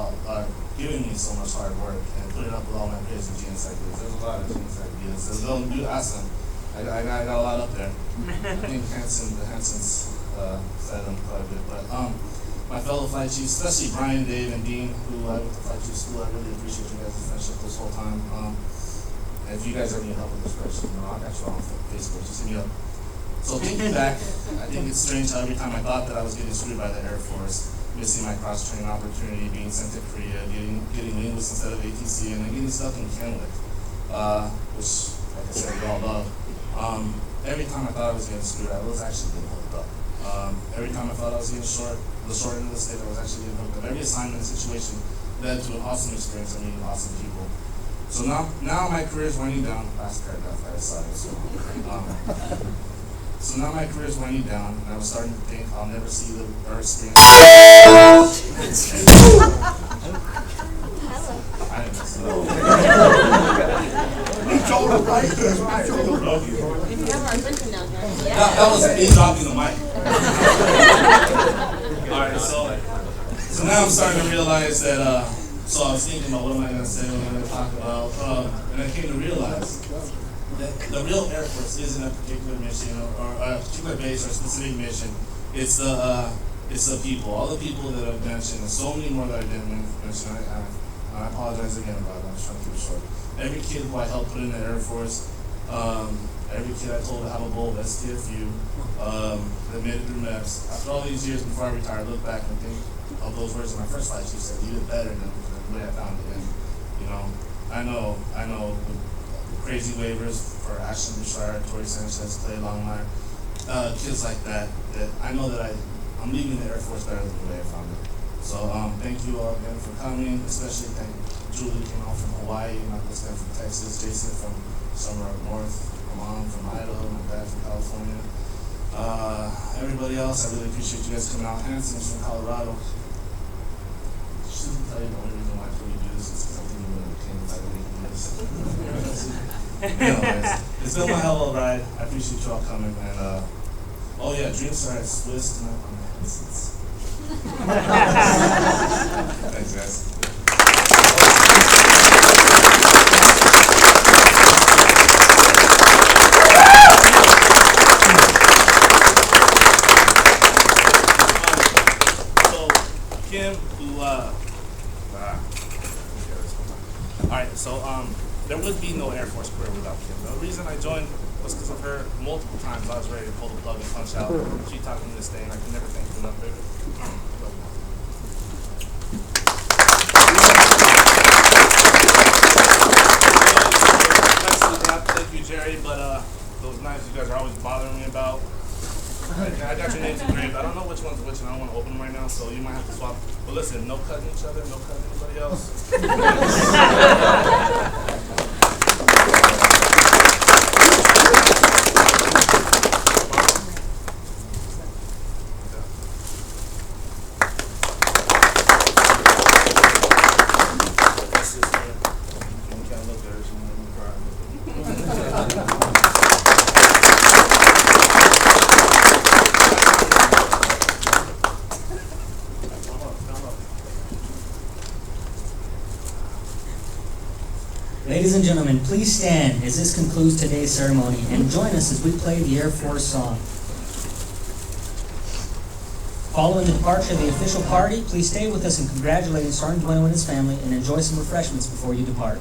giving me so much hard work and putting up with all my crazy genes like this. There's a lot of genes like this. You ask them. I got a lot up there. I think the Hansons said them quite a bit. But my fellow flight chiefs, especially Brian, Dave, and Dean, who I went to flight chief school, I really appreciate you guys' friendship this whole time. And if you guys ever need help with this question, I got you on Facebook. Just hit me up. So thinking back, I think it's strange how every time I thought that I was getting screwed by the Air Force, missing my cross-training opportunity, being sent to Korea, getting linguists instead of ATC, and then getting stuck in Kenwood, which, like I said, we all love. Every time I thought I was getting screwed, I was actually getting hooked up. Every time I thought I was getting the short end of the stick, I was actually getting hooked up. Every assignment and situation led to an awesome experience of meeting awesome people. So now my career is winding down. Last paragraph, I decided. So now my career is winding down, and I was starting to think I'll never see or experience. I didn't mess it up. You told her right. That's right. You have our attention down here. That was me dropping the mic. Alright, so now I'm starting to realize that, so I was thinking about what am I going to say, what am I going to talk about, and I came to realize that the real Air Force isn't a particular mission or a particular base or a specific mission. It's the people. All the people that I've mentioned, and so many more that I didn't mention. I apologize again about it. I'm just trying to keep it short. Every kid who I helped put in the Air Force, every kid I told to have a bowl of STFU, that made it through MEPS. After all these years before I retired, I look back and think of those words that my first flight chief said, "You did better than the way I found it." And you know, I know. Crazy waivers for Ashton Bouchard, Tori Sanchez, Clay Longmire, kids like that I know that I'm leaving the Air Force better than the way I found it. So thank you all again for coming, especially thank Julie came out from Hawaii, not this guy from Texas, Jason from somewhere up north, my mom from Idaho, my dad from California. Everybody else, I really appreciate you guys coming out. Hanson's from Colorado. truth to tell you, the only reason why I told you to do this is because I'm thinking you're going to Anyways, it's been my hell of a ride. I appreciate you all coming, and oh yeah, drinks are at Swiss tonight on the Hensons. Thanks, guys. There would be no Air Force career without Kim. The reason I joined was because of her. Multiple times I was ready to pull the plug and punch out. She taught me this thing, I can never thank you enough, baby. Thank you, Jerry, but those knives you guys are always bothering me about. I got your names engraved. I don't know which one's which, and I don't want to open them right now, so you might have to swap. But listen, no cutting each other, no cutting anybody else. Ladies and gentlemen, please stand as this concludes today's ceremony and join us as we play the Air Force song. Following the departure of the official party, please stay with us in congratulating Sergeant Dueno and his family and enjoy some refreshments before you depart.